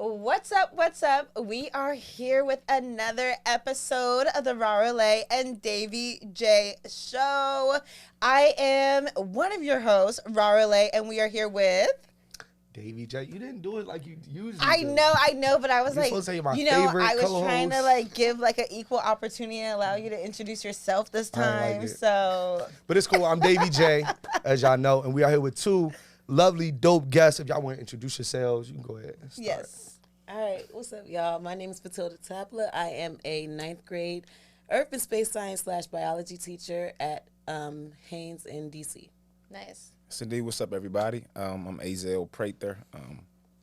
What's up? What's up? We are here with another episode of the Raro Lae and DavyJ show. I am one of your hosts, Raro Lae, and we are here with DavyJ. You didn't do it like you usually do. I know, but I was You're like, supposed to say my I was co-host. trying to like give like an equal opportunity and allow you to introduce yourself this time. So, but it's cool. I'm DavyJ, as y'all know, and we are here with two lovely, dope guests. If y'all want to introduce yourselves, you can go ahead and start. Yes. All right, what's up, y'all? My name is Tilda. I am a 9th grade Earth and Space Science / biology teacher at Haynes in DC. Nice. Cindy, what's up, everybody? I'm Zel Pather,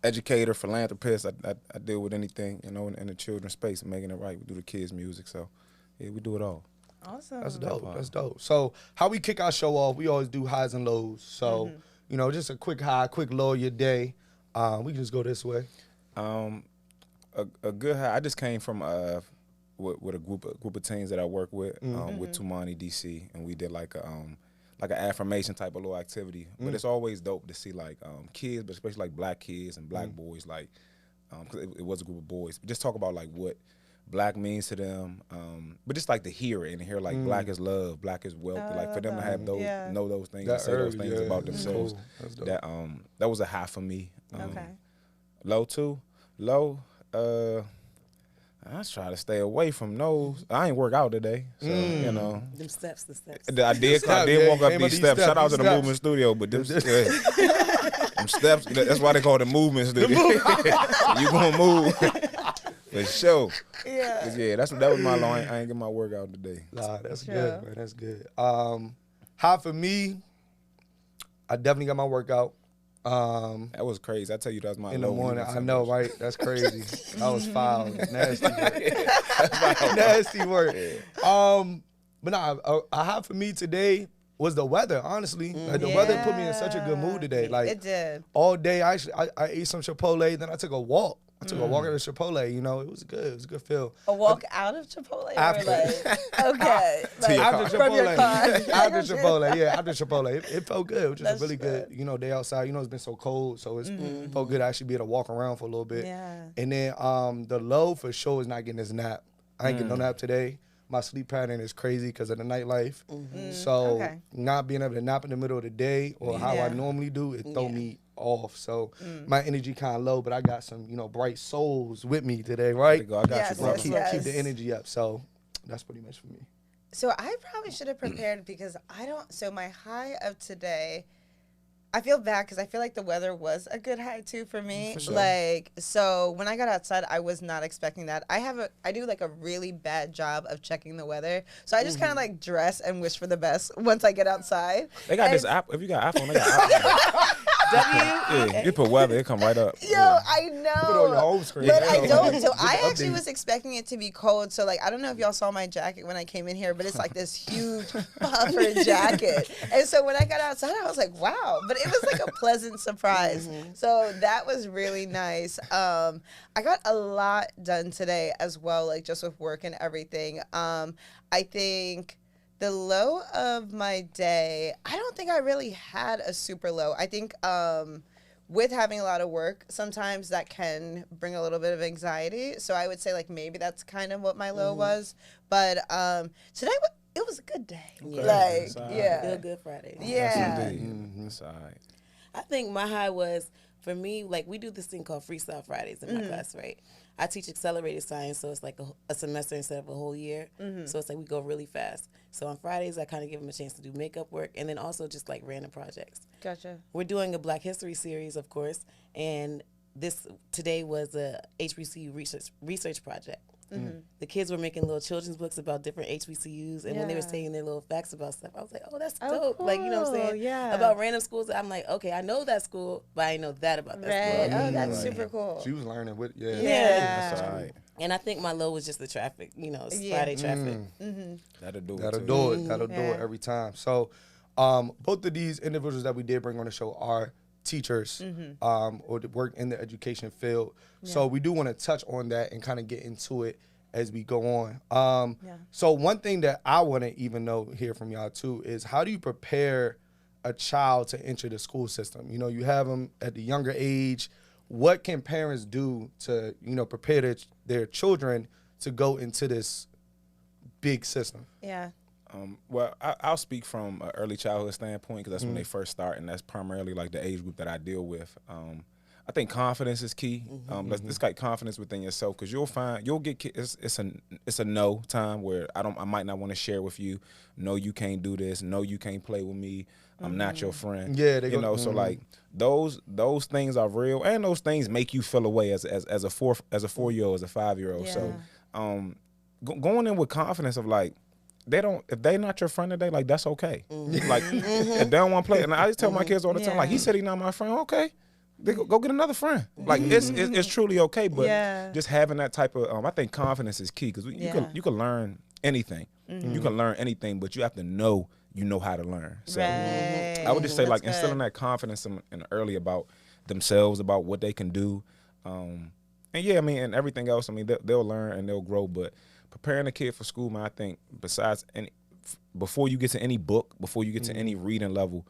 educator, philanthropist. I deal with anything, in the children's space and making it right. We do the kids' music, so yeah, we do it all. Awesome. That's dope. That's dope. So how we kick our show off, we always do highs and lows. So, just a quick high, quick low of your day. We can just go this way. A good high. I just came from with a group of teens that I work with Tumani DC, and we did like an affirmation type of little activity. But it's always dope to see like kids, but especially like black kids and black boys, like because it was a group of boys. Just talk about like what black means to them, but just like to hear it and hear like black is love, black is wealth, like for them to have those know those things and say those things about themselves. Cool. That was a high for me. Okay. Low too. Low, I try to stay away from those. I ain't work out today, so Them steps. I did walk up these steps. Shout out to the movement studio, but them steps. That's why they call it the movement studio. You gonna move for sure. Yeah. Yeah, that was my low. I ain't get my workout today. Nah, that's good, man. That's good. High for me, I definitely got my workout. That was crazy. I tell you, that was my in low the morning. I know, right? That's crazy. That was foul. Nasty work. Nasty work. But nah, a high for me today was the weather. Honestly, like, the weather put me in such a good mood today. Like it did. All day. I ate some Chipotle. Then I took a walk. I took a walk at the Chipotle. It was good. It was a good feel. A walk out of Chipotle? After. Or like, okay. Like, After from your Chipotle. car. After Chipotle, yeah, after Chipotle. It felt good. It was just That's a really good, day outside. It's been so cold, so it felt good to actually be able to walk around for a little bit. Yeah. And then the low for sure is not getting this nap. I ain't getting no nap today. My sleep pattern is crazy because of the nightlife. So not being able to nap in the middle of the day or how I normally do, it throw me off. So my energy kind of low, but I got some, bright souls with me today, right? I got you, brother. Keep the energy up. So that's pretty much for me. So I probably should have prepared because so my high of today, I feel bad because I feel like the weather was a good high too for me. For sure. Like, so when I got outside, I was not expecting that. I do like a really bad job of checking the weather. So I just kind of like dress and wish for the best once I get outside. They got this app. If you got iPhone, they got iPhone. Yeah, you put weather, it come right up. Yo, I know. Put it on your home screen. But I don't. So Get I the actually update. was expecting it to be cold. So like, I don't know if y'all saw my jacket when I came in here, but it's like this huge puffer jacket. And so when I got outside, I was like, wow. But it was like a pleasant surprise. So that was really nice. I got a lot done today as well, like just with work and everything. I think the low of my day, I don't think I really had a super low. I think with having a lot of work, sometimes that can bring a little bit of anxiety. So I would say like maybe that's kind of what my low was. But today it was a good day. Yeah. Yeah. Feel good Friday. Yeah. That's indeed. That's all right. I think my high was, for me, like we do this thing called Freestyle Fridays in my class, right? I teach accelerated science, so it's like a semester instead of a whole year. So it's like we go really fast. So on Fridays, I kind of give them a chance to do makeup work and then also just like random projects. Gotcha. We're doing a Black History series, of course, and today was a HBCU research project. The kids were making little children's books about different HBCUs, and when they were saying their little facts about stuff, I was like, oh, that's dope. Cool. Like, you know what I'm saying? Yeah. About random schools, I'm like, okay, I know that school, but I know that about that Right. school. Oh, that's super cool. She was learning with, Yeah. That's all right. And I think my low was just the traffic, it's Friday traffic. That'll do it. That'll too. do it. That'll do it every time. So both of these individuals that we did bring on the show are teachers or work in the education field. So we do want to touch on that and kind of get into it as we go on. So one thing that I want to even hear from y'all too is, how do you prepare a child to enter the school system? You have them at the younger age. what can parents do to, prepare their children to go into this big system? Yeah. Well, I'll speak from an early childhood standpoint because that's when they first start, and that's primarily like the age group that I deal with. I think confidence is key. This like confidence within yourself, because you'll get it's a no time where I might not want to share with you. No, you can't do this. No, you can't play with me. I'm not your friend. Yeah, so like those things are real, and those things make you feel away as a 4-year-old, as a 5-year-old. Yeah. So going in with confidence of like, if they not your friend today, like that's okay. Like if they don't want to play, and I just tell my kids all the time, like he said he not my friend, okay. They go get another friend. Like it's truly okay, but just having that type of I think confidence is key, because you can learn anything. You can learn anything, but you have to know how to learn. So I would just say like instilling that confidence in early about themselves, about what they can do, and and everything else. I mean they'll learn and they'll grow, but preparing a kid for school, man, I think besides before you get to any book, before you get to any reading level,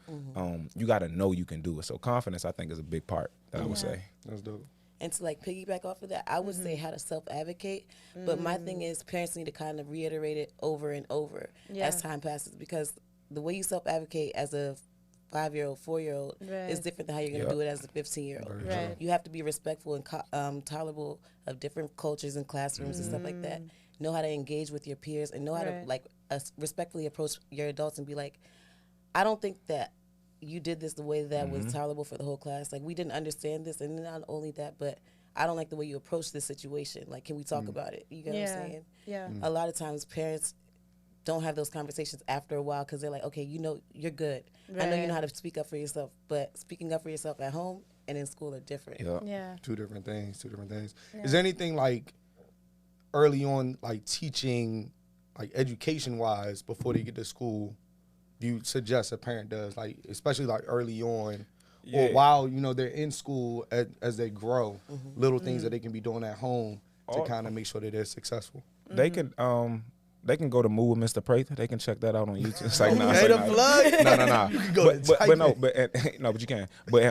you got to know you can do it. So confidence, I think, is a big part that I would say. That's dope. And to like piggyback off of that, I would say how to self-advocate. But my thing is parents need to kind of reiterate it over and over as time passes, because the way you self-advocate as a 5-year-old, 4-year-old is different than how you're going to do it as a 15-year-old. Right. You have to be respectful and tolerable of different cultures and classrooms and stuff like that. Know how to engage with your peers and know how to like respectfully approach your adults and be like, I don't think that you did this the way that was tolerable for the whole class. Like, we didn't understand this, and not only that, but I don't like the way you approach this situation. Like, can we talk about it? You get what I'm saying? Yeah. A lot of times parents don't have those conversations after a while because they're like, okay, you're good. I know you know how to speak up for yourself, but speaking up for yourself at home and in school are different. Yeah. Two different things. Yeah. Is there anything like early on, like teaching, like education wise, before they get to school, you suggest a parent does, like especially like early on, or while they're in school as they grow, little things that they can be doing at home to kind of make sure that they're successful. They can go to Move with Mr. Prather. They can check that out on YouTube. It's like, Hey, the plug. No. You can go but you can. But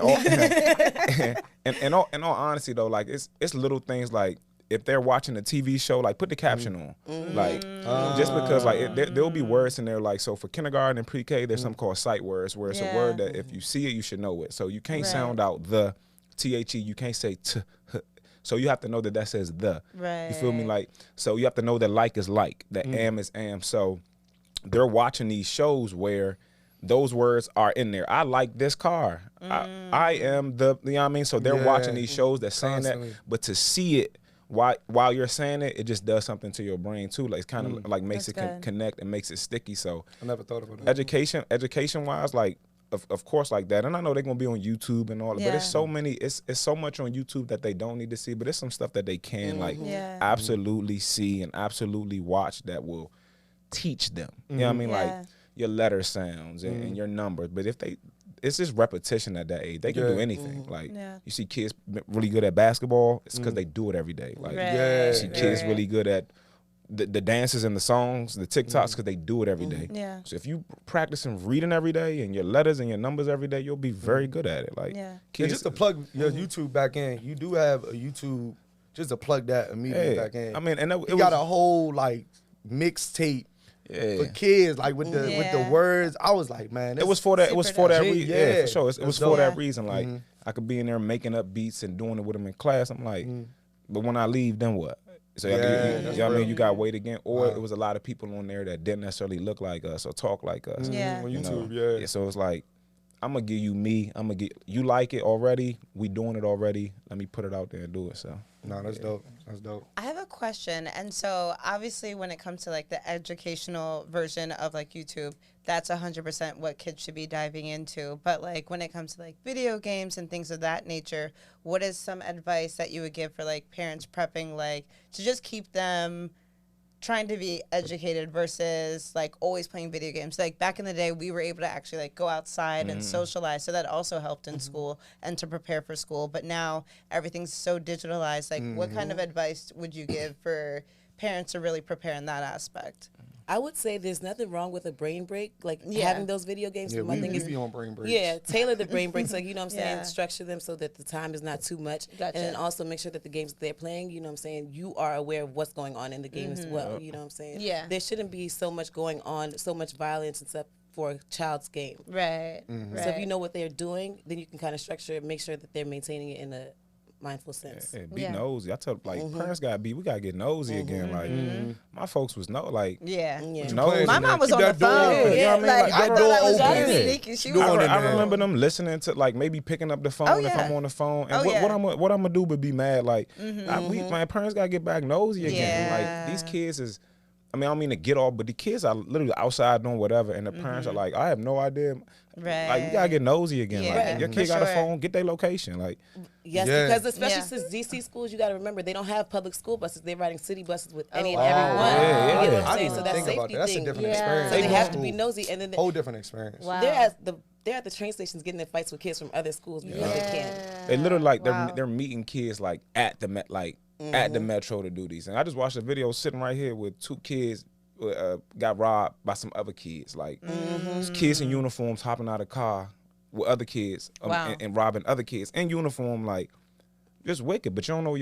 in all honesty though, like it's little things like, if they're watching a TV show, like put the caption on, like just because like there'll be words in there, like, so for kindergarten and pre-K, there's something called sight words, where it's a word that if you see it, you should know it. So you can't sound out the THE, you can't say t. So you have to know that says the. Right. You feel me? Like, so you have to know that like is like, that am is am. So they're watching these shows where those words are in there. I like this car. I am the, you know what I mean? So they're watching these shows that's saying that, but to see it while you're saying it, it just does something to your brain too. Like, it's kind of like makes it connect and makes it sticky. So I never thought about that. Education wise, like of course like that. And I know they're gonna be on YouTube and all that, but it's so many, it's so much on YouTube that they don't need to see, but it's some stuff that they can like absolutely see and absolutely watch that will teach them. You know what I mean? Like your letter sounds and your numbers. But if it's just repetition at that age. They can do anything. Like you see kids really good at basketball, it's because they do it every day. Like you see kids really good at the dances and the songs, the TikToks, because they do it every day. Yeah. So if you practicing reading every day and your letters and your numbers every day, you'll be very good at it. Like kids, just to plug your YouTube back in, you do have a YouTube, just to plug that immediately back in. I mean, and you got a whole like mixtape for kids, like with the words. I was like, man, it was for that. It was for that reason. Yeah, for sure. It was for that reason. Like I could be in there making up beats and doing it with them in class. I'm like, but when I leave, then what? So you know what I mean, you got to wait again. Or it was a lot of people on there that didn't necessarily look like us or talk like us. On YouTube, So it's like, I'm gonna give you me. I'm gonna get you like it already. We doing it already. Let me put it out there and do it. So no, that's dope. That's dope. I have a question, and so obviously when it comes to like the educational version of like YouTube, that's 100% what kids should be diving into. But like when it comes to like video games and things of that nature, what is some advice that you would give for like parents prepping, like to just keep them trying to be educated versus like always playing video games? Like back in the day, we were able to actually like go outside and socialize, so that also helped in school and to prepare for school. But now everything's so digitalized. Like what kind of advice would you give for parents to really prepare in that aspect? I would say there's nothing wrong with a brain break, like having those video games. Yeah, but my thing is, be on brain breaks. yeah, tailor the brain breaks, like, you know what I'm saying, Yeah. structure them so that the time is not too much. Gotcha. And then also make sure that the games that they're playing, you know what I'm saying, you are aware of what's going on in the game as well, you know what I'm saying? Yeah. There shouldn't be so much going on, so much violence and stuff for a child's game. Right. Right. So if you know what they're doing, then you can kind of structure it, make sure that they're maintaining it in a mindful sense. Yeah, be Yeah. nosy. I tell like parents we gotta get nosy again. Like my folks was like Yeah. Yeah. nosy. My mom was Keep on the that door phone. open. Yeah, You know what I mean? like, Like, I that thought door I was open. being sneaky. She Doing was it, I man. remember them listening to like maybe picking up the phone if yeah. I'm on the phone. And Oh, yeah. what I'm gonna do but be mad. Like my parents gotta get back nosy again. Yeah. Like these kids is. I mean, I don't mean to get off, but the kids are literally outside doing whatever, and the parents are like, I have no idea. Like, you gotta get nosy again. Yeah, Like, your for kid got a sure. phone, get their location. Like, Yes, Yeah. because especially Yeah. since DC schools, you got to remember they don't have public school buses. They're riding city buses with any and wow. every one. Yeah, You get yeah. what I'm I saying? didn't So even that think about safety that. That's a thing. different Yeah. experience. So they They have to Cool. be nosy, and then Whole different experience. Wow. they're at the train stations getting in fights with kids from other schools because they can. they literally like Wow. they're meeting kids like at the at the metro to do these. And I just watched a video sitting right here with two kids got robbed by some other kids. Like these kids in uniforms hopping out of car with other kids Wow. and robbing other kids in uniform. Like just wicked, but you don't know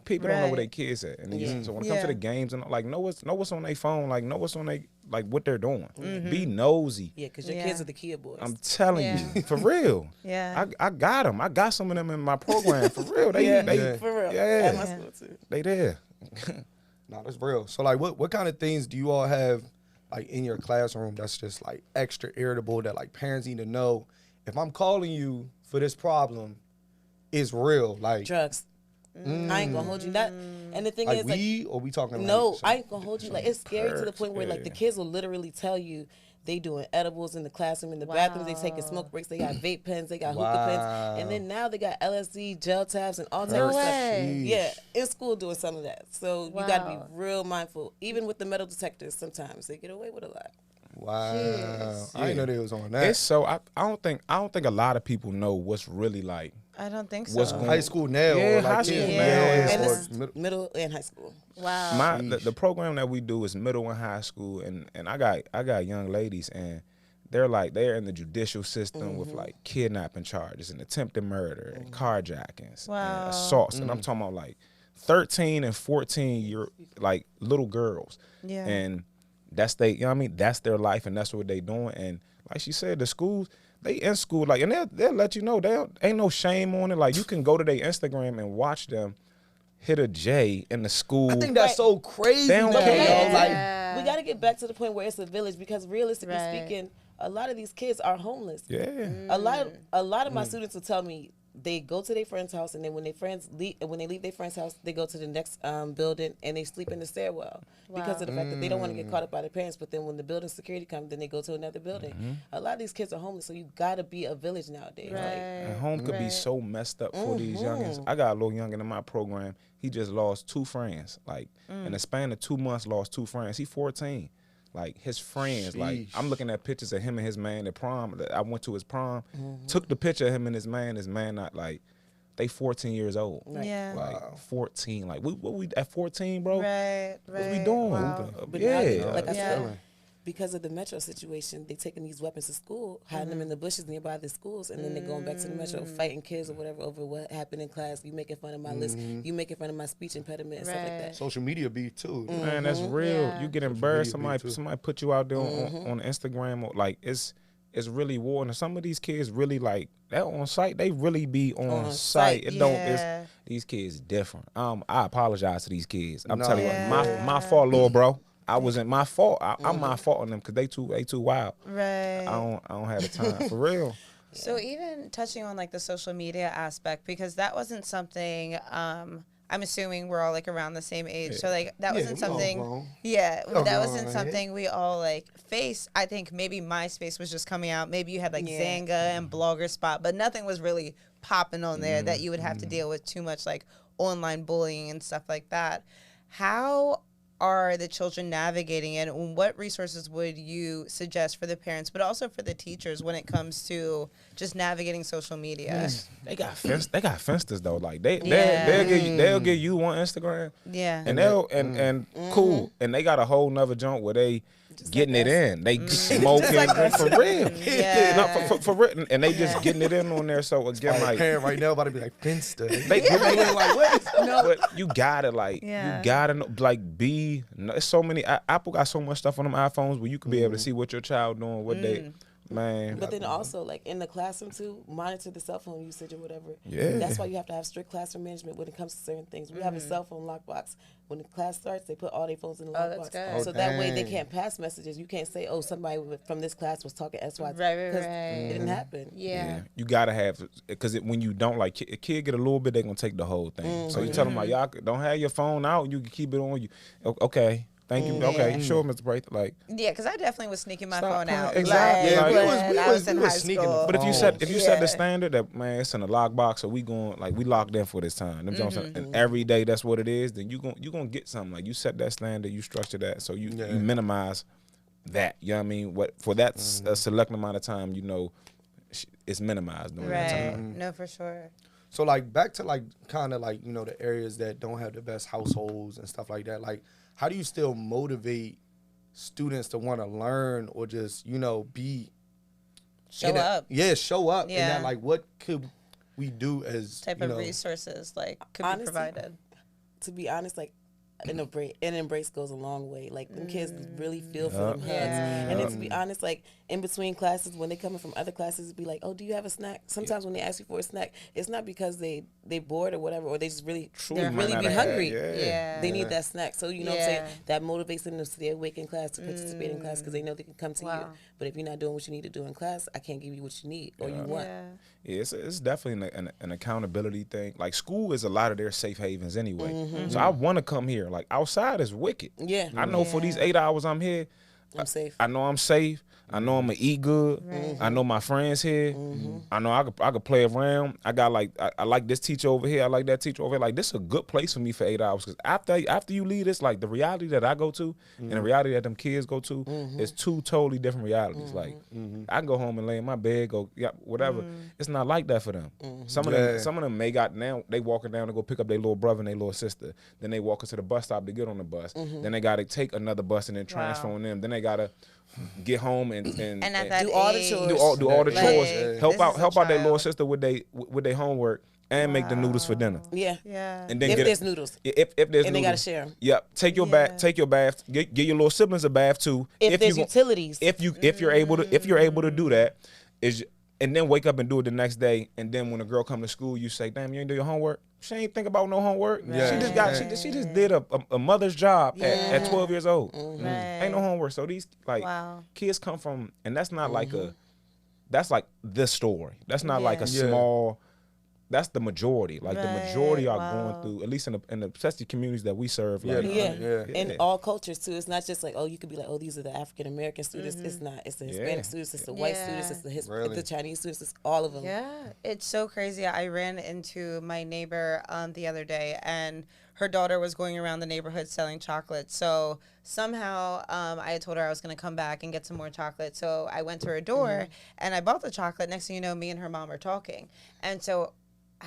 people don't know where Right. their kids at. And Yeah. so when it comes Yeah. to the games and like know what's on their phone, like know what's on they like what they're doing. Be nosy. Yeah, because your Yeah. kids are the kid boys. I'm telling Yeah. you, for real. Yeah. I got them. I got some of them in my program for real. They Yeah. For real. Yeah. At my Yeah. school too. they there. No, that's real. So like what kind of things do you all have like in your classroom that's just like extra irritable that like parents need to know if I'm calling you for this problem, it's real. Like Drugs. I ain't gonna hold you that. And the thing like is, like, weed or we talking no, like I ain't gonna hold you. Like, it's scary to the perks, point where like the yeah. kids will literally tell you they doing edibles in the classroom, in the bathrooms, they taking Wow. smoke breaks, they got vape pens, they got hookah pens, and then now they got LSD gel tabs and all types No of stuff. way. Yeah, in school doing some of that. So you got to Wow. be real mindful. Even with the metal detectors, sometimes they get away with a lot. wow. Jeez. I didn't know they was on that. It's so I don't think a lot of people know what's really like I don't think so. what's going high school now. Yeah, or like high school yeah, now. And or this is middle- middle and high school. Wow. the program that we do is middle and high school, and I got young ladies, and they're in the judicial system with like kidnapping charges and attempted murder and carjackings Wow. and assaults, and I'm talking about like 13 and 14 year like little girls, Yeah. and that's you know what I mean, that's their life and that's what they doing. And like she said, the schools, they in school like, and they'll let you know, ain't no shame on it. Like you can go to their Instagram and watch them hit a J in the school. I think that's so crazy. They don't now, care. yo. Like Yeah. We got to get back to the point where it's a village, because realistically Right. speaking, a lot of these kids are homeless. Yeah. A lot of my students will tell me they go to their friend's house, and then when they leave their friend's house, they go to the next building and they sleep in the stairwell because of the fact that they don't want to get caught up by their parents. But then when the building security comes, then they go to another building. A lot of these kids are homeless, so you gotta be a village nowadays. Like, And home could be Right. so messed up for these youngins. I got a little youngin in my program. He just lost 2 friends. Like in the span of 2 months, lost 2 friends. He 14. Like his friends, like Sheesh. I'm looking at pictures of him and his man at prom. I went to his prom, took the picture of him and his man. His man not like they 14 years old. Yeah. Like 14. Like what we at 14, bro? Right. What we doing? Wow. But Yeah. now, like I Yeah. said, because of the metro situation, they taking these weapons to school, hiding them in the bushes nearby the schools, and then they going back to the metro, fighting kids or whatever over what happened in class. You making fun of my list, you making fun of my speech impediment and stuff like Right. that. social media be too. Man, that's real. Yeah. You get embarrassed. media be too. Somebody put you out there on Instagram, or like it's really war. And some of these kids really like that on site. They really be on On site. site. It don't. Yeah. These kids different. I apologize to these kids. I'm No. telling you, Yeah. my fault, little bro. I wasn't my fault. I'm my fault on them because they too wild. Right. I don't have the time for real. So even touching on like the social media aspect, because that wasn't something I'm assuming we're all like around the same age. So like that Yeah, wasn't we all something grown. yeah, We all that grown wasn't right something we all like faced. I think maybe MySpace was just coming out. Maybe you had like Yeah. Zanga and Blogger Spot, but nothing was really popping on there that you would have to deal with too much like online bullying and stuff like that. How are the children navigating it, and what resources would you suggest for the parents, but also for the teachers when it comes to just navigating social media? They got fensters though. Like Yeah. they'll give you on Instagram. Yeah. And they'll and cool. And they got a whole nother junk where they getting like it us. in. They smoking for real. Yeah. No, for real. And they just getting it in on there. So again, like parent right now about to be like Finsta. they like what? but you gotta like Yeah. you gotta know, like be. It's so many. Apple got so much stuff on them iPhones where you can be able to see what your child doing, what they. Man. But then also, like in the classroom too, monitor the cell phone usage or whatever. Yeah. That's why you have to have strict classroom management when it comes to certain things. We have a cell phone lockbox. When the class starts, they put all their phones in the that's lockbox. good. So that way they can't pass messages. You can't say, "Oh, somebody from this class was talking XY." Right, because right. it didn't happen. Yeah. You gotta have because when you don't like a kid get a little bit, they gonna take the whole thing. So you tell them like y'all don't have your phone out, you can keep it on you. Okay, thank you. Okay, sure, Mr. Braith. Like Yeah, because I definitely was sneaking my Stop phone playing. out. Exactly. Like, Yeah, when I was in high sneaking school. but if you Oh. set the standard that man it's in a lockbox, so we going like we locked in for this time. Them Jones, and every day that's what it is. Then you gonna get something like you set that standard, you structure that, so you minimize that. You know what I mean? What for that a select amount of time, you know, it's minimized during that Right. time. No, for sure. So like back to like kind of like, you know, the areas that don't have the best households and stuff like that. Like how do you still motivate students to want to learn or just, you know, be Show up. Yeah, show up. And Yeah. that like what could we do as Type you of know, resources like could Honestly, be provided. To be honest, like an embrace goes a long way. Like them kids really feel for them hugs. Yeah. And then to be honest, like in between classes, when they coming from other classes, it'd be like, "Oh, do you have a snack?" Sometimes when they ask you for a snack, it's not because they bored or whatever, or they just really They're really hungry. be hungry. Yeah. They need that snack. So you know what I'm Yeah. saying? That motivates them to stay awake in class, to participate in class, because they know they can come to you. Wow. But if you're not doing what you need to do in class, I can't give you what you need or you want. Yeah. Yeah, it's definitely an accountability thing. Like school is a lot of their safe havens anyway. So I want to come here. Like outside is wicked. Yeah. I know for these 8 hours I'm here, I'm safe. I know I'm safe. I know I'm gonna eat good. I know my friends here. I know I could play around. I got like I like this teacher over here. I like that teacher over here. Like this is a good place for me for 8 hours. Because after you leave this, like the reality that I go to and the reality that them kids go to is two totally different realities. Like I can go home and lay in my bed, go whatever. It's not like that for them. Some of them may got now they walking down to go pick up their little brother and their little sister. Then they walking to the bus stop to get on the bus. Then they gotta take another bus and then transfer on them. Then they gotta get home and at that do all the age, chores. do all the Like, chores. this Help is out a their little child. sister with their homework and make the noodles for dinner. Yeah. Yeah. And then If get there's noodles. If there's And they noodles. gotta share 'em. Yep. Take your bath. Get your little siblings a bath too. If there's you utilities. if you're able to do that and then wake up and do it the next day, and then when a girl come to school, you say, "Damn, you ain't do your homework." She ain't think about no homework. Yeah. She just did a mother's job at 12 years old. Right. Ain't no homework. So these like Wow. kids come from, and that's not like that's like the story. That's not like a Yeah. small. That's the majority. Like the majority Right, are wow. going through, at least in the especially communities that we serve. Like, Yeah. Yeah. In all cultures too. It's not just like, oh, you could be like, oh, these are the African American students. It's not. It's the Hispanic students. It's the white students. It's the Chinese students. It's all of them. Yeah, it's so crazy. I ran into my neighbor the other day, and her daughter was going around the neighborhood selling chocolate. So somehow I had told her I was going to come back and get some more chocolate. So I went to her door, and I bought the chocolate. Next thing you know, me and her mom are talking. And so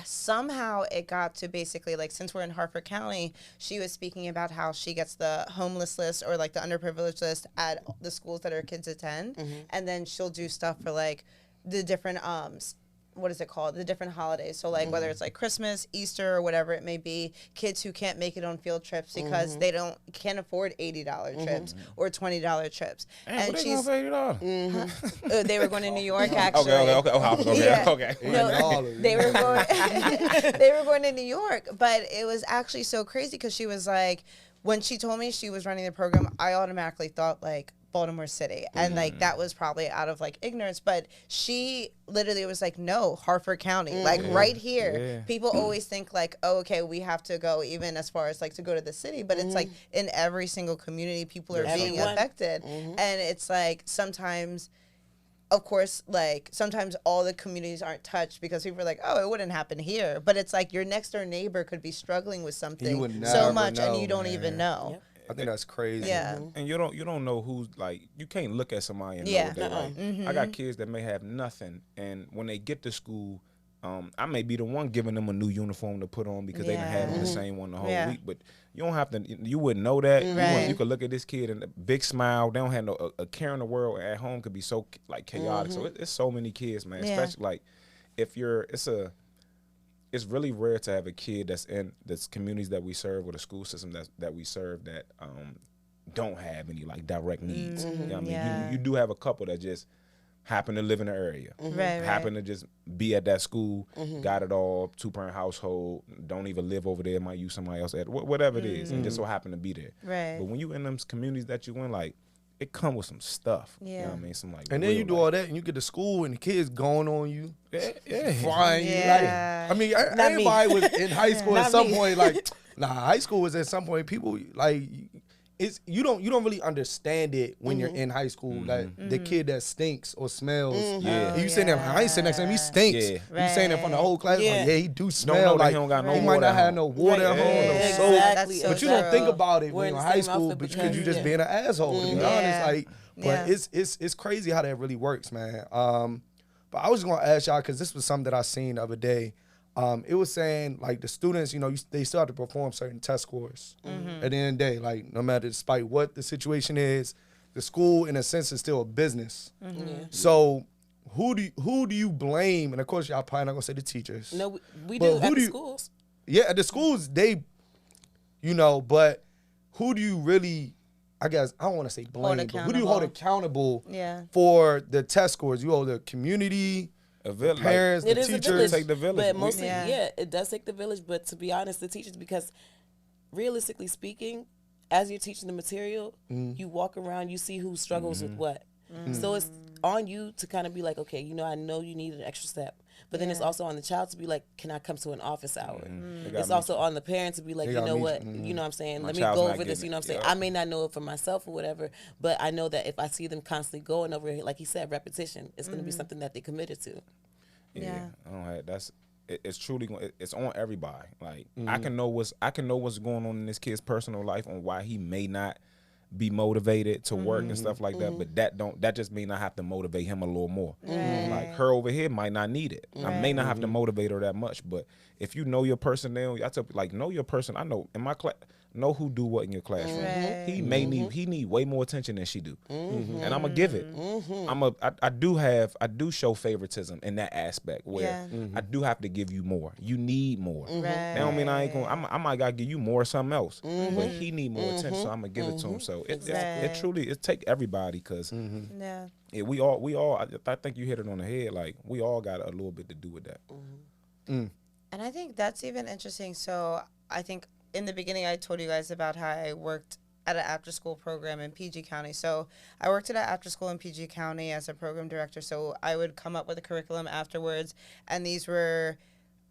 somehow it got to basically like, since we're in Harford County, she was speaking about how she gets the homeless list or like the underprivileged list at the schools that her kids attend, and then she'll do stuff for like the different what is it called, the different holidays. So like whether it's like Christmas, Easter, or whatever it may be, kids who can't make it on field trips because they can't afford $80 trips or $20 trips. and And she's they were going to New York actually. okay. No, they were going. They were going to New York, but it was actually so crazy because she was like, when she told me she was running the program, I automatically thought like Baltimore City, and like that was probably out of like ignorance, but she literally was like, no, Harford County, like right here. Yeah. People always think like, oh, okay, we have to go even as far as like to go to the city, but it's like in every single community, people are being Everyone. affected, and it's like sometimes. Of course, like sometimes all the communities aren't touched because people are like, oh, it wouldn't happen here. But it's like your next door neighbor could be struggling with something would so never much and know, you don't even know. Yep. I think that's crazy. Yeah. And you don't know who's like, you can't look at somebody and Yeah. know what they like. I got kids that may have nothing, and when they get to school, I may be the one giving them a new uniform to put on because they done had on the same one the whole week. But you don't have to. You wouldn't know that. You could look at this kid and a big smile. They don't have a care in the world. At home could be so like chaotic. So it's so many kids, man. Especially like if you're. It's really rare to have a kid that's in the communities that we serve or the school system that we serve that don't have any like direct needs. You know what I mean? You do have a couple that just happen to live in the area, happen to just be at that school, got it all, 2-parent household, don't even live over there, might use somebody else, whatever it is, and just so happen to be there. Right. But when you in them communities that you in, like, it come with some stuff. Yeah. You know what I mean? Some like, and then you do all that, and you get to school, and the kids going on you, frying you. Yeah. Like, I mean, everybody was in high school at some point. Like, high school was at some point. People like. You don't really understand it when you're in high school. Like the kid that stinks or smells. You sitting there, I ain't sitting next to him. He stinks. You saying that from the whole class. Like, he do smell. Like he might not have no water at home, no soap. Exactly. But you don't think about it when you're in high school because you just being an asshole. To be honest, like, but it's crazy how that really works, man. But I was just gonna ask y'all because this was something that I seen the other day. It was saying like the students, they still have to perform certain test scores at the end of the day. Like no matter, despite what the situation is, the school in a sense is still a business. So who do you blame? And of course, y'all probably not gonna say the teachers. No, we do at the schools. Yeah, at the schools but who do you really? I guess I don't want to say blame, but who do you hold accountable for the test scores? You hold the community. Parents, like, the teachers, take the village. But mostly, it does take the village. But to be honest, the teachers, because realistically speaking, as you're teaching the material, you walk around, you see who struggles with what. So it's on you to kind of be like, okay, I know you need an extra step. But then it's also on the child to be like, can I come to an office hour? It's also on the parent to be like, you know what, you know what I'm saying? Let me go over this, you know what I'm saying? I may not know it for myself or whatever, but I know that if I see them constantly going over it, like he said, repetition, it's going to be something that they committed to. I don't have, it's truly it's on everybody. Like I can know what's going on in this kid's personal life on why he may not be motivated to work and stuff like that, but that just mean I have to motivate him a little more. Like her over here might not need it. I may not have to motivate her that much, but if you know your personnel, I tell like know your person. I know in my class, know who do what in your classroom. He may need way more attention than she do, and I'm gonna give it. I do show favoritism in that aspect where I do have to give you more. You need more. That don't mean I ain't gonna. I might gotta give you more or something else, but he need more attention, so I'm gonna give it to him. So it truly take everybody because we all. I think you hit it on the head. Like we all got a little bit to do with that. And I think that's even interesting. So I think in the beginning I told you guys about how I worked at an after-school program in PG County. So I worked at an after-school in PG County as a program director. So I would come up with a curriculum afterwards, and these were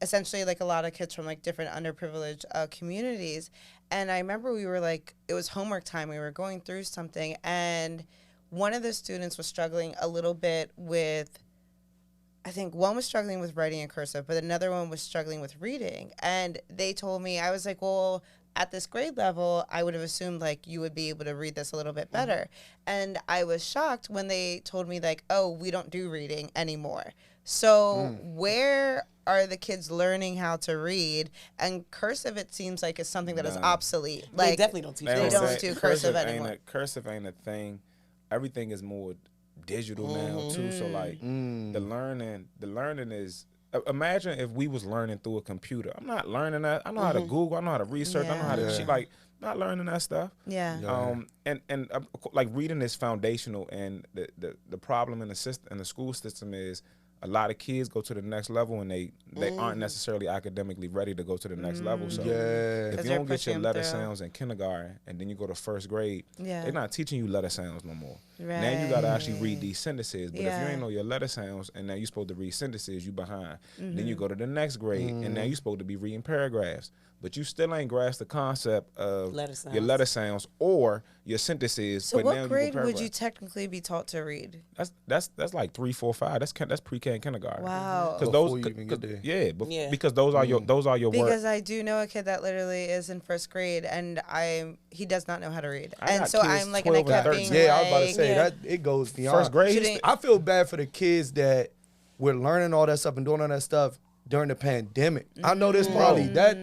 essentially like a lot of kids from like different underprivileged communities. And I remember we were like, it was homework time. We were going through something, and one of the students was struggling a little bit with, I think one was struggling with writing in cursive, but another one was struggling with reading. And they told me, I was like, well, at this grade level, I would have assumed like you would be able to read this a little bit better. And I was shocked when they told me like, oh, we don't do reading anymore. So where are the kids learning how to read? And cursive, it seems like, is something that is obsolete. Like they definitely don't teach They don't do cursive anymore. Cursive ain't a thing. Everything is more digital now too, so like the learning is, imagine if we was learning through a computer. I'm not learning that. I know how to Google, I know how to research, I know how to like not learning that stuff. And like reading is foundational, and the problem in the school system is a lot of kids go to the next level and they aren't necessarily academically ready to go to the next level. So if you don't get your letter sounds in kindergarten and then you go to first grade, they're not teaching you letter sounds no more. Now you got to actually read these sentences. But if you ain't know your letter sounds and now you're supposed to read sentences, you behind. Then you go to the next grade and now you're supposed to be reading paragraphs. But you still ain't grasped the concept of your letter sounds or your sentences. So but what now grade would you technically be taught to read? That's like 3, 4, 5. That's pre-K and kindergarten. Wow. Before you even get there. Because those are your words. Because I do know a kid that literally is in first grade and he does not know how to read. And so I'm like, and I kept being I was about to say that it goes beyond first grade. I feel bad for the kids that we're learning all that stuff and doing all that stuff. during the pandemic. I know there's probably that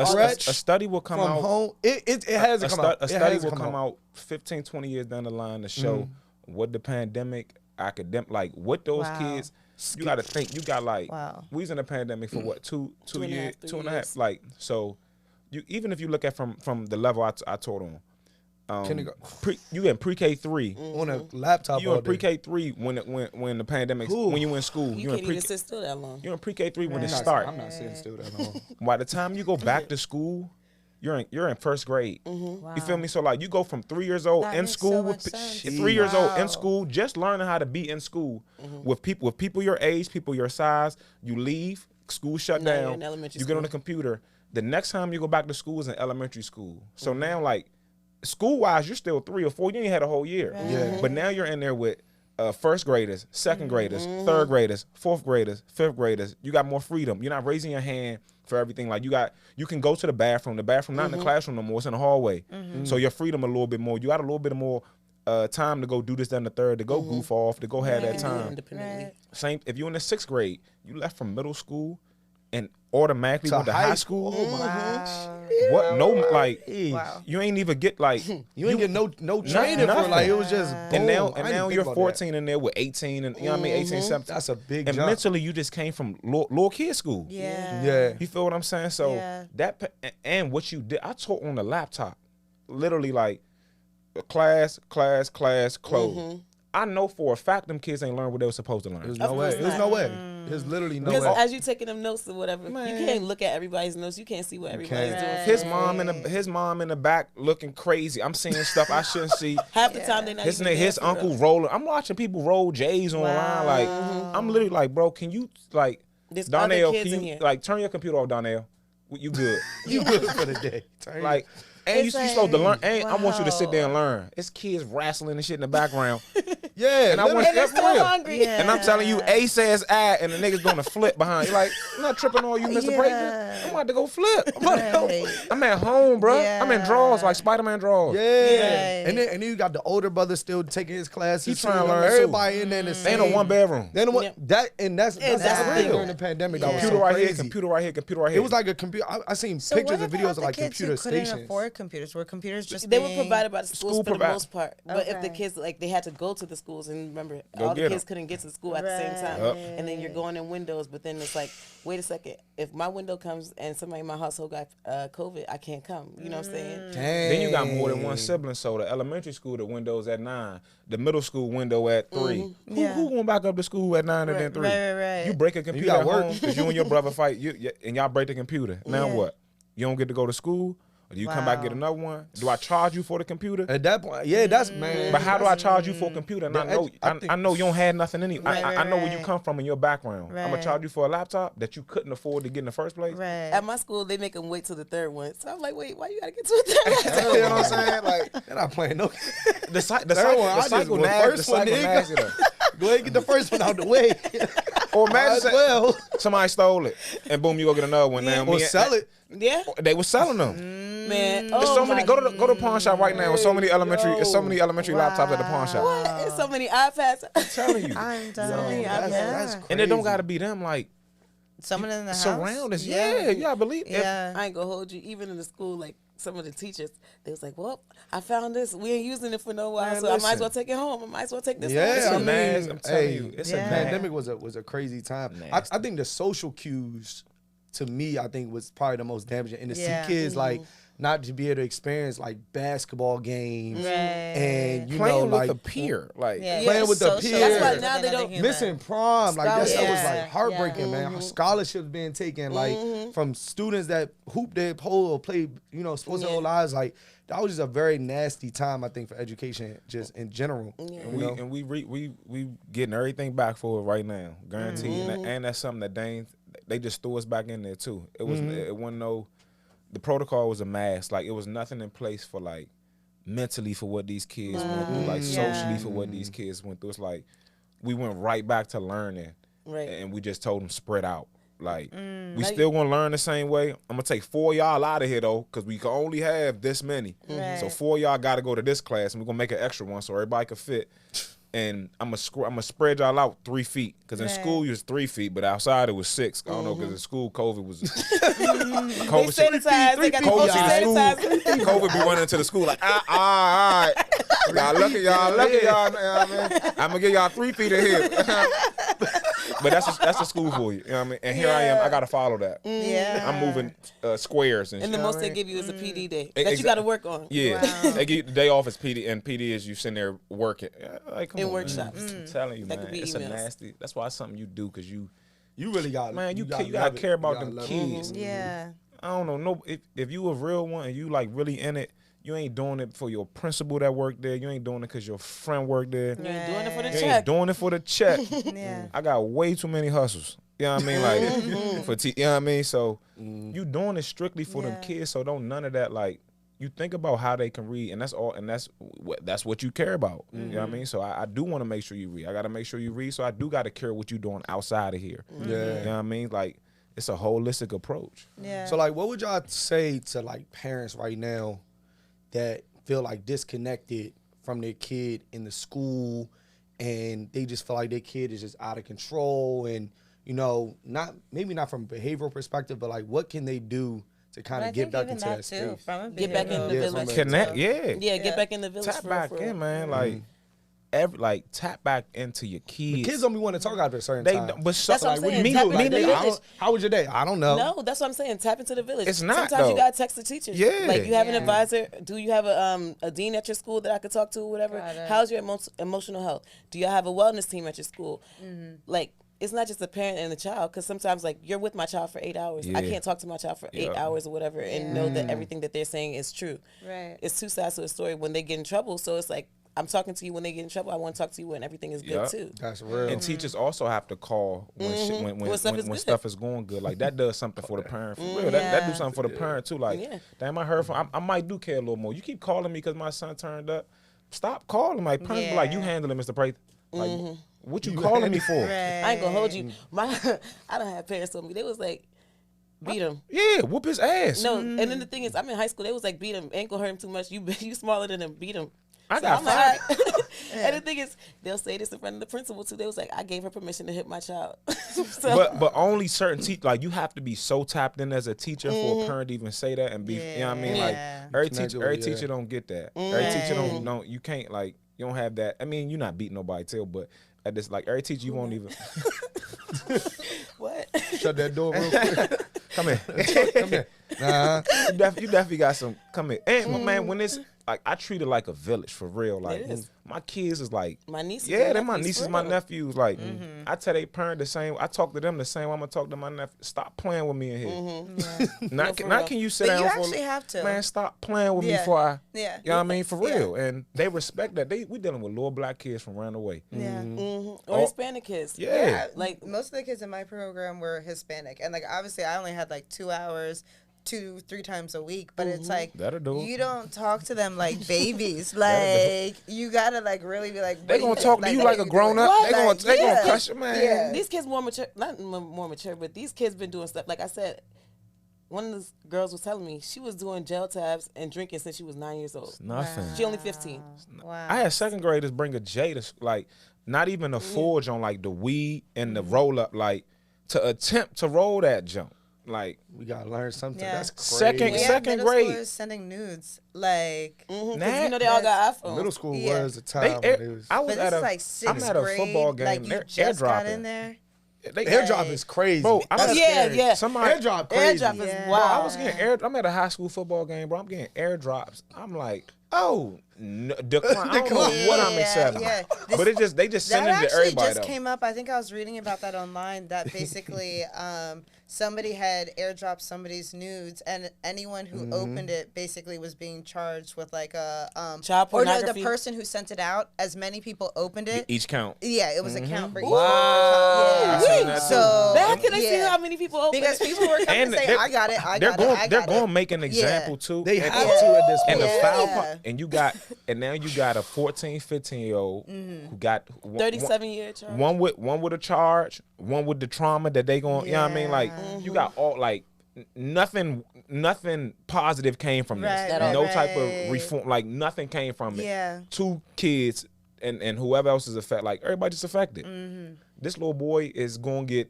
stretch a study will come from out. home. It hasn't come out. A study will come out 15, 20 years down the line to show what the pandemic like what those kids. You got to think. You got like we was in a pandemic for what two years, 2.5. Like so, you even if you look at from the level I taught on. You in pre-K 3 on a laptop. You in pre-K 3 when the pandemic when you in school. You can't even sit still that long. You in pre-K 3 when it start. I'm not sitting still that long. By the time you go back to school, you're in first grade. You feel me? So like you go from 3 years old in school with 3 years old in school, just learning how to be in school with people your age, people your size. You leave, school shut down. You get on the computer. The next time you go back to school is in elementary school. So now like. School-wise, you're still 3 or 4. You ain't had a whole year. Right. Yeah. But now you're in there with first graders, second graders, third graders, fourth graders, fifth graders. You got more freedom. You're not raising your hand for everything. Like you can go to the bathroom. The bathroom not in the classroom no more. It's in the hallway. So your freedom a little bit more. You got a little bit more time to go do this, then the third, to go goof off, to go have that time. Independently. Same. If you're in the 6th grade, you left from middle school and automatically went to high school. What? No, like you ain't even get like you ain't get no training for like it was just boom. And now you're 14 in there with 18 and you know what I mean 18, 17. That's a big and jump. mentally you just came from little kid school. Yeah. You feel what I'm saying? So that and what you did, I taught on the laptop, literally like class, close. I know for a fact them kids ain't learned what they were supposed to learn. There's no way. There's no way. There's literally no way. Because as you taking them notes or whatever, you can't look at everybody's notes. You can't see what everybody's doing. His mom in the back looking crazy. I'm seeing stuff I shouldn't see. Half the time they're not even there his for uncle real. rolling. I'm watching people roll J's online. Like I'm literally like, bro, can you like There's Donnell? other kids Can in you here. like turn your computer off, Donnell? You good? You good for the day. Like. And you supposed to learn. And I want you to sit there and Wow. learn. It's kids wrestling and shit in the background. Yeah, And I want And they're that's still real. hungry. Yeah. And I'm telling you, A says I, and the nigga's gonna flip behind. You're like, I'm not tripping on you, Mr. Yeah. Breaker. I'm about to go flip. Right. I'm at home, bro. Yeah. I'm in draws, like Spider-Man draws. Yeah. And then you got the older brother still taking his classes. He trying to learn everybody in there in the They same. in a one bedroom. Then that's the thing Exactly. during the pandemic that was Computer so right here, crazy. computer right here, computer right here. It was like a computer. I seen So pictures what and videos about of the like kids computer who couldn't stations. afford computers? Were computers just They were being- provided by the schools for the provided. most part. But if the Okay. kids, like, they had to go to the schools, and remember, Go all the get kids 'em. couldn't get to school at the same time. Right. And then you're going in windows, but then it's like, wait a second. If my window comes and somebody in my household got COVID, I can't come. You know what I'm saying? Then you got more than one sibling. So the elementary school, the window's at 9. The middle school window at 3. Who going back up to school at 9 and then 3? Right. You break a computer got at work. home because you and your brother fight, and y'all break the computer. Now Yeah. what? You don't get to go to school? Or do you come back and get another one? Do I charge you for the computer? At that point, yeah, that's man. But how do I charge you for a computer? And I know think- I know you don't have nothing in you. Right, I know where you right. come from in your background. I'm gonna Right. charge you for a laptop that you couldn't afford to get in the first place. Right. At my school, they make them wait till the third one. So I'm like, wait, why you gotta get to a third? You know what I'm saying? Like They're not playing no. the Third one, I just cycle went nasty. first The one, cycle nigga. nasty though. Go ahead and get the first one out the way. Or Might imagine as well. somebody stole it and boom, you go get another one. Now Or sell it. Yeah, They were selling them. man. There's so many. Go to the pawn shop right now. There's so many elementary. yo. There's so many elementary laptops at the pawn shop. What? There's so many iPads. I'm telling you. I'm done. That's And it don't crazy. gotta be them. Like Someone in the house. surround us. Yeah, you gotta believe. Yeah. I ain't gonna hold you. Even in the school, like some of the teachers, they was like, "Well, I found this. We ain't using it for no while, Man, so I might listen. as well take it home. I might as well take this Yeah, It's home." a I mean, mass. I'm telling hey, you, it's yeah. a Pandemic was a crazy time. I think the social cues, to me, I think was probably the most damaging. And to Yeah. see kids like not to be able to experience like basketball games Right. and you playing know with like a peer. Like Yeah. playing with the Social peers. That's why rather now than they another don't- human. missing prom, like that stuff was Yeah. like heartbreaking, Yeah. man. Scholarships being taken, like from students that hoop their pole or play, you know, sports their whole lives. Like that was just a very nasty time, I think, for education just in general. And we getting everything back for it right now, guaranteed. And that's something that they just threw us back in there too. It was it wasn't no. The protocol was a mask. Like it was nothing in place for like mentally for what these kids went through, like socially for what these kids went through. It's like we went right back to learning, Right. and we just told them spread out. Like we still gonna learn the same way. I'm gonna take 4 of y'all out of here though, because we can only have this many. Right. So 4 of y'all got to go to this class, and we're gonna make an extra one so everybody can fit. and I'm gonna spread y'all out 3 feet, because in Right. school you was 3 feet, but outside it was 6. I don't know, because in school COVID was They COVID. sanitize. They got the COVID, motion sanitizer. COVID be running to the school like, all right. Y'all lucky, man. I'm gonna give y'all 3 feet in here. But that's the school for you. You know what I mean? And here I am. I gotta follow that. Yeah. I'm moving squares and And shit. the most they give you is a PD day that you got to work on. Yeah, Wow. they give you the day off as PD, and PD is you sitting there working. Like, come In on, workshops. Man. I'm telling you, That man, could be it's a emails. nasty. That's why it's something you do, because you really got man, you gotta gotta love care it. about You them gotta love kids. it. Yeah. I don't know. No, if you a real one and you like really in it, you ain't doing it for your principal that work there. You ain't doing it because your friend work there. You ain't doing it for the You check. ain't doing it for the check. Yeah. I got way too many hustles. You know what I mean? Like you know what I mean? So you doing it strictly for them Yeah. kids. So don't none of that, like, you think about how they can read, and that's all, and that's what you care about. You know what I mean? So I do want to make sure you read. I got to make sure you read. So I do got to care what you doing outside of here. Yeah. You know what I mean? Like, it's a holistic approach. Yeah. So like, what would y'all say to like parents right now that feel like disconnected from their kid in the school, and they just feel like their kid is just out of control, and maybe not from a behavioral perspective, but like, what can they do to kind But I of get think back even into that too, space? from a Get back in the behavioral Yeah, village. from Connect, yeah. Yeah, Yeah. get back in the village. Tap for back real. in, man. Like, tap back into your kids. Kids don't be want to talk after a certain They time. don't- but That's what I'm Like, what do you saying. mean? Tap Like, into the nigga, I village. don't- how was your day? I don't know. No, that's what I'm saying. Tap into the village. It's not, Sometimes you though. gotta text the teachers. Yeah. Like, you have an Yeah. advisor. Do you have a dean at your school that I could talk to or whatever? Got it. How's your emotional health? Do y'all have a wellness team at your school? Like, it's not just the parent and the child, because sometimes, like, you're with my child for 8 hours. I Yeah. can't talk to my child for 8 Yeah. hours or whatever and know that everything that they're saying is true. Right. It's two sides to a story when they get in trouble. So it's like, I'm talking to you when they get in trouble. I want to talk to you when everything is good Yeah. too. That's real. And teachers also have to call when When stuff is good. stuff is going good. Like, that does something for the parent. For real. That do Yeah. something for the parent too. Like, Yeah. damn, I heard from. I might do care a little more. You keep calling me because my son turned up. Stop calling. Like, parents be like, you Yeah. handle it, Mr. Prather. Like, what you calling me for? Right. I ain't gonna hold you. I don't have parents told me, they was like, beat him. Yeah, whoop his ass. No, and then the thing is, I'm in high school. They was like, beat him. Ain't gonna hurt him too much. You smaller than him. Beat him. I So got I'm like, five. all right. And the thing is, they'll say this in front of the principal too. They was like, I gave her permission to hit my child. So, But only certain teachers, like, you have to be so tapped in as a teacher for a parent to even say that and be, you know what I mean? Like, Yeah. every Connected teacher, with, yeah. don't get that. Every teacher don't, you can't, like, you don't have that. I mean, you're not beating nobody till, but at this, like, every teacher, you won't even. what? Shut that door real quick. Come here. Come here. Nah. You definitely got some. Come here. And man, when it's like, I treat it like a village for real. Like, It is. my kids is like, My nieces. yeah, and they're my nephews, nieces, for my real. nephews. Like, I tell they parent the same. I talk to them the same way I'm gonna talk to my nephew. Stop playing with me in here. Yeah. No, Not, for not real. can you sit But down you for actually have to. man, stop playing with me Yeah. before I. Yeah. You know what I mean? For Yeah. real. And they respect that. We dealing with little black kids from around the way. Yeah. Or Hispanic kids. Yeah. Like, most of the kids in my program were Hispanic, and like obviously I only had like 2 hours 2-3 times a week, but it's like That'll do it. you don't talk to them like babies. Like you gotta like really be like, They what do gonna you talk think? to you what like are a you grown doing? up. They Like, gonna yeah. cuss you, man. Yeah. these kids more mature, not more mature, but these kids been doing stuff. Like I said, one of the girls was telling me she was doing gel tabs and drinking since she was 9 years old. Nothing. She only 15. Wow. I had second graders bring a J to like, not even a forge on like the weed and the roll up, like to attempt to roll that jump. Like, We gotta learn something. Yeah. That's crazy. Second- We have second middle grade. schoolers sending nudes, like, Because Nah, you know they all got iPhones. Middle school Yeah. was a time when it was. I was but at this a, is like I'm sixth at a grade. football game. Like you They're just got airdropping. in there. They Airdrop is crazy. Bro, I'm That's Yeah, scary. yeah. Somebody Airdrop crazy. Airdrop is Yeah. Bro, I wild. was getting I'm at a high school football game, bro. I'm getting airdrops. I'm like, oh, no, decline. I don't know what I'm accepting. Yeah. But they just That send it to actually everybody. just though. came up. I think I was reading about that online. That basically, somebody had airdropped somebody's nudes, and anyone who opened it basically was being charged with like a Child or no, the pornography? person who sent it out. As many people opened it. Each count. Yeah, it was a count for each Wow. I person. seen that too. So Now can they see yeah. how many people open Because it? people were coming And to say, they're- "I got it, I They're got going. it, I They're got going to it." make an example too. They And- have to at this And point. the foul Yeah. part, and you got, and now you got a 14, 15-year-old who got 37-year charge. one with a charge, one with the trauma that they going. You know what I mean? Like you got all like nothing positive came from this. Right, right, no type right. of reform. Like nothing came from it. Yeah. 2 kids and whoever else is affected, like everybody just affected. This little boy is gonna get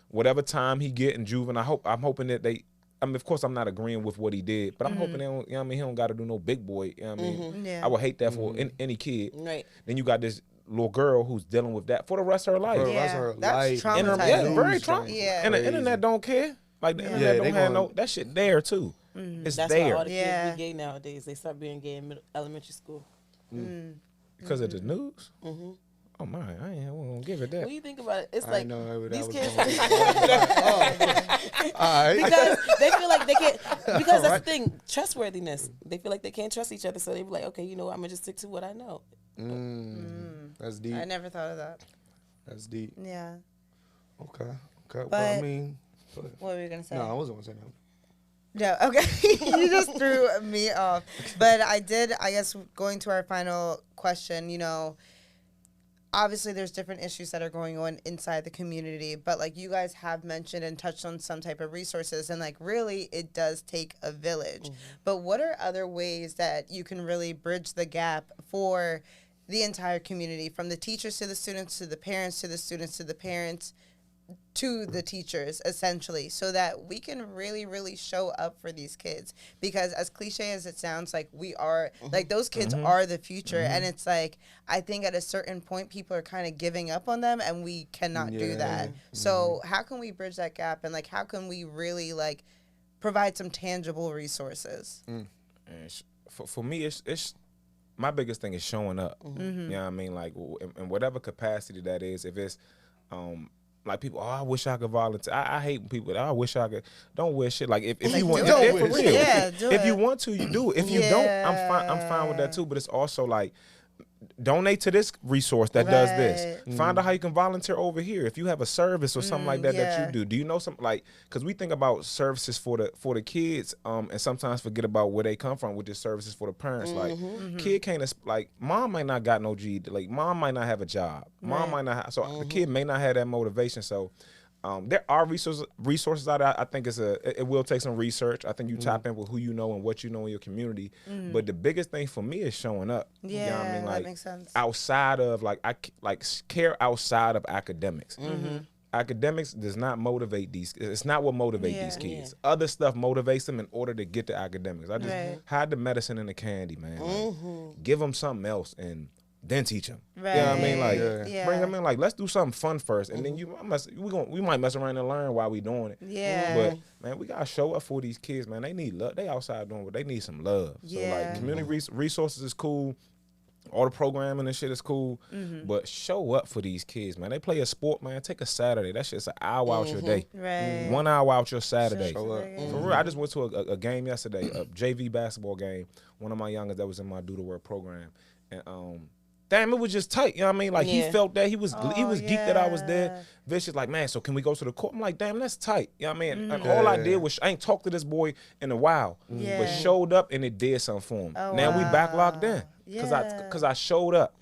whatever time he get in juvenile. I'm hoping that they. I mean, of course, I'm not agreeing with what he did, but I'm hoping they don't. You know what I mean, he don't got to do no big boy. You know what I mean, Yeah. I would hate that for any kid. Right. Then you got this little girl who's dealing with that for the rest of her life. For the Yeah, rest of her that's life. traumatizing. Yeah, very traumatizing. Yeah. And the internet don't care. Like the internet don't have no that shit there too. It's That's there why all the kids Yeah. be gay nowadays. They start being gay in elementary school. because of the news. Oh my, I ain't gonna give it that. When you think about it, it's I like know where that these was kids going. All right. because they feel like they can't. Because that's the thing, trustworthiness. They feel like they can't trust each other, so they be like, okay, you know what, I'm gonna just stick to what I know. That's deep. I never thought of that. That's deep. Yeah. Okay. Well, I But- mean, What were you gonna say? no, I wasn't gonna say that. No, okay. You just threw me off. But I guess, going to our final question, you know, obviously there's different issues that are going on inside the community, but like you guys have mentioned and touched on some type of resources, and like really it does take a village. But what are other ways that you can really bridge the gap for the entire community, from the teachers to the students to the parents to the students to the parents to the teachers, essentially, so that we can really, really show up for these kids? Because as cliche as it sounds, like we are, like those kids are the future. And it's like, I think at a certain point, people are kind of giving up on them, and we cannot do Yeah. that. So how can we bridge that gap? And like, how can we really like provide some tangible resources? And for me, it's my biggest thing is showing up. You know what I mean? Like in whatever capacity that is. If it's like people, I wish I could volunteer. I hate when people, I wish I could. Don't wish shit. Like if you want, don't for wish real. it. Yeah, do if you it. want to, you do it. If you don't, I'm fine with that too. But it's also like, donate to this resource that does this. Find out how you can volunteer over here. If you have a service or something like that that you do. Do you know something like? Because we think about services for the kids, and sometimes forget about where they come from, which is services for the parents. Like kid can't like mom might not got no G. Like mom might not have a job. Mom might not. So the kid may not have that motivation. So. There are resources out there. I think it will take some research. I think you tap in with who you know and what you know in your community. But the biggest thing for me is showing up. Yeah, You know what I mean? Like, that makes sense. Outside of care outside of academics. Academics does not motivate these. It's not what motivates these kids. Other stuff motivates them in order to get to academics. I just hide the medicine and the candy, man. Like, give them something else and then teach them. Right. You know what I mean? Like, Yeah. bring them in. Like, let's do something fun first, and then we might mess around and learn while we doing it. Yeah. But man, we gotta show up for these kids, man. They need love. They outside doing what they need, some love. So like, community resources is cool. All the programming and shit is cool, but show up for these kids, man. They play a sport, man. Take a Saturday. That shit's an hour out your day. Right. 1 hour out your Saturday. Show up. For real, I just went to a game yesterday, a JV basketball game. One of my youngest that was in my Do the Work program, and damn, it was just tight. You know what I mean? Like he felt that he was geeked that I was there. Vicious, like, man, so can we go to the court? I'm like, damn, that's tight. You know what I mean? And all I did was I ain't talked to this boy in a while, but showed up and it did something for him. Now we back locked in because I showed up.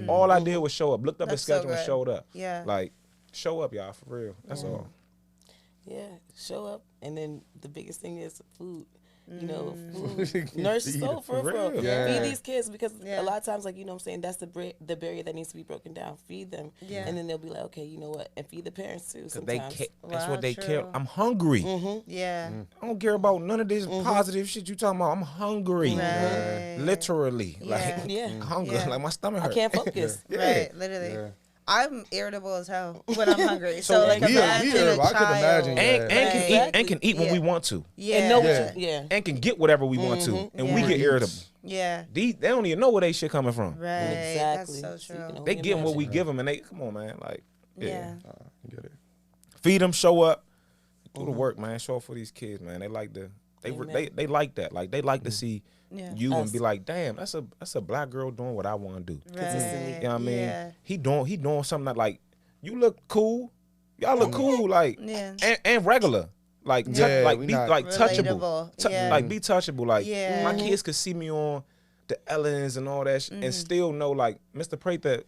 All I did was show up. Looked up his That's so schedule and good. showed up. Yeah. Like, show up, y'all, for real. That's all. Yeah, show up, and then the biggest thing is food. You know, food, nourish the soul for real. Yeah. Feed these kids because a lot of times, like, you know what I'm saying, that's the barrier that needs to be broken down. Feed them, and then they'll be like, okay, you know what, and feed the parents too. Sometimes That's Wow, what they true. care. I'm hungry. Yeah. I don't care about none of this positive shit you talking about. I'm hungry. Right. Literally. Yeah. Like, Yeah. hungry. Yeah. Like, my stomach I hurt. can't focus. Right, literally. Yeah. I'm irritable as hell when I'm hungry. So like we imagine are- a I could child. imagine. And can eat when we Yeah. want to. Yeah. And know Yeah. what you, And can get whatever we want to. And we Yeah. get irritable. Yeah. They don't even know where they shit coming from. Right. Exactly. That's so So you true. can They only get what we imagine. give them, and they come on, man. Like, Yeah. Get it. feed them, show up, do the work, man. Show up for these kids, man. They like Amen. they like that. Like, they like to see Yeah. you and Us. be like, damn, that's a black girl doing what I want to do. Consistently. Right. You know what I mean? Yeah. He doing something that, like, you look cool. Y'all look cool, like, Yeah. and regular. Like, Yeah, like we be not- like touchable. Relatable. Yeah. Like, be touchable. Like, Yeah. my kids could see me on the Ellens and all that and still know, like, Mr. Prather,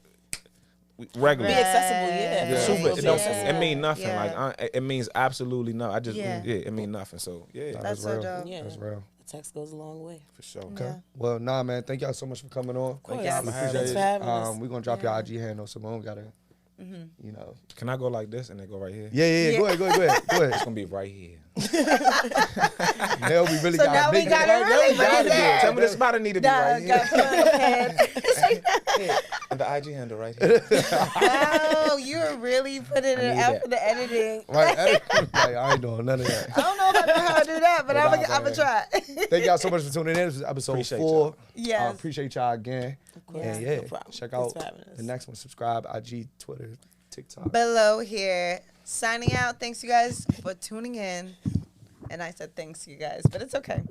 regular. Be accessible, yeah. Yeah. Super. Be It, don't, accessible. it mean nothing. Yeah. Like, it means absolutely nothing. I just, Yeah. it mean nothing. So, yeah. That's so real. dope. Yeah. That's real. text goes a long way. For sure. Okay. Yeah. Well, nah, man. Thank y'all so much for coming on. course. y'all for having Thanks us. for having us. We're gonna drop your IG handle. Simone gotta, you know. Can I go like this and then go right here? Yeah. Go ahead. It's gonna be right here. Now we really So got now we got it really put it there. Tell me the spot I need to be Nah, right got here. put on the pad. And the IG handle right here. Wow, you're really putting it need out that. for the editing. Right, I ain't doing none of that. I don't know if I know how to do that, but Nah, I'm gonna man. try. Thank y'all so much for tuning in. This is episode Appreciate 4. y'all. Yes. Appreciate y'all again. course. And No yeah, problem. check Thanks out for having us. the next one. Subscribe, IG, Twitter, TikTok. Below here, signing out. Thanks you guys for tuning in. And I said thanks you guys, but it's okay.